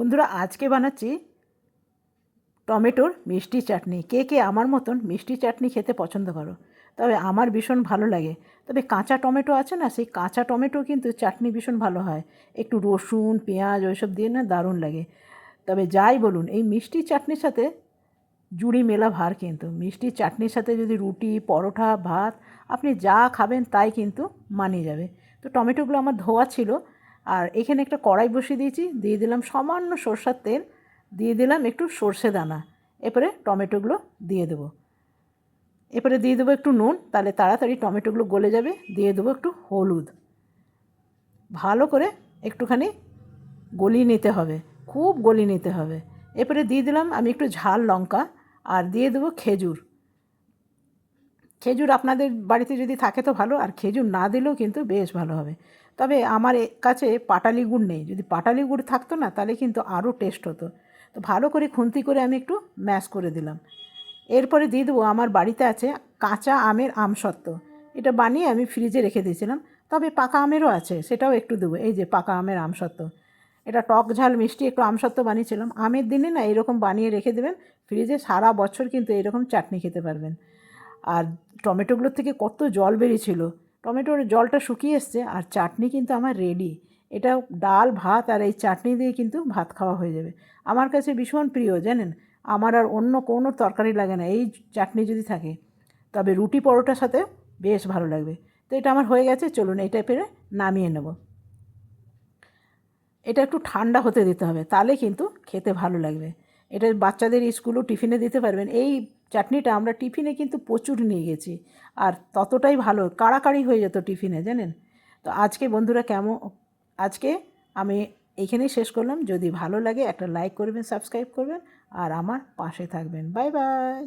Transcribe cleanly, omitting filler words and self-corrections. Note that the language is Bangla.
বন্ধুরা আজকে বানাচ্ছি টমেটোর মিষ্টি চাটনি। কে কে আমার মতন মিষ্টি চাটনি খেতে পছন্দ করো? তবে আমার ভীষণ ভালো লাগে। তবে কাঁচা টমেটো আছে না, সেই কাঁচা টমেটো কিন্তু চাটনি ভীষণ ভালো হয়। একটু রসুন পেঁয়াজ ওইসব দিয়ে না দারুণ লাগে। তবে যাই বলুন, এই মিষ্টি চাটনির সাথে জুড়ি মেলা ভার। কিন্তু মিষ্টি চাটনির সাথে যদি রুটি পরোটা ভাত আপনি যা খাবেন তাই কিন্তু মানিয়ে যাবে। তো টমেটোগুলো আমার ধোয়া ছিল, আর এখানে একটা কড়াই বসিয়ে দিয়েছি, দিয়ে দিলাম সামান্য সরষের তেল, দিয়ে দিলাম একটু সর্ষে দানা। এরপরে টমেটোগুলো দিয়ে দেবো। এরপরে দিয়ে দেবো একটু নুন, তাহলে তাড়াতাড়ি টমেটোগুলো গলে যাবে। দিয়ে দেবো একটু হলুদ, ভালো করে একটুখানি গলিয়ে নিতে হবে, খুব গলিয়ে নিতে হবে। এরপরে দিয়ে দিলাম আমি একটু ঝাল লঙ্কা, আর দিয়ে দেবো খেজুর। খেজুর আপনাদের বাড়িতে যদি থাকে তো ভালো, আর খেজুর না দিলেও কিন্তু বেশ ভালো হবে। তবে আমার কাছে পাটালি গুড় নেই, যদি পাটালি গুড় থাকতো না তাহলে কিন্তু আরও টেস্ট হতো। তো ভালো করে খুন্তি করে আমি একটু ম্যাশ করে দিলাম। এরপরে দিয়ে দেবো আমার বাড়িতে আছে কাঁচা আমের আমসত্ত্ব। এটা বানিয়ে আমি ফ্রিজে রেখে দিয়েছিলাম। তবে পাকা আমেরও আছে, সেটাও একটু দেবো। এই যে পাকা আমের আমসত্ত্ব, এটা টক ঝাল মিষ্টি একটু আমসত্ত্ব বানিয়েছিলাম। আমের দিনে না এরকম বানিয়ে রেখে দেবেন ফ্রিজে, সারা বছর কিন্তু এরকম চাটনি খেতে পারবেন। আর টমেটোগুলোর থেকে কত জল বেরিয়েছিল, টমেটোর জলটা শুকিয়ে এসছে, আর চাটনি কিন্তু আমার রেডি। এটা ডাল ভাত আর এই চাটনি দিয়ে কিন্তু ভাত খাওয়া হয়ে যাবে। আমার কাছে ভীষণ প্রিয় জানেন, আমার আর অন্য কোনো তরকারি লাগে না এই চাটনি যদি থাকে। তবে রুটি পরোটার সাথে বেশ ভালো লাগবে। তো এটা আমার হয়ে গেছে, চলুন এটা পেরে নামিয়ে নেব। এটা একটু ঠান্ডা হতে দিতে হবে, তাহলে কিন্তু খেতে ভালো লাগবে। এটা বাচ্চাদের স্কুলও টিফিনে দিতে পারবেন। এই চাটনিটা আমরা টিফিনে কিন্তু প্রচুর নিয়ে গেছি, আর ততটাই ভালো, কাড়াকাড়ি হয়ে যেত টিফিনে জানেন। তো আজকে বন্ধুরা আজকে আমি এইখানেই শেষ করলাম। যদি ভালো লাগে একটা লাইক করবেন, সাবস্ক্রাইব করবেন, আর আমার পাশে থাকবেন। Bye bye.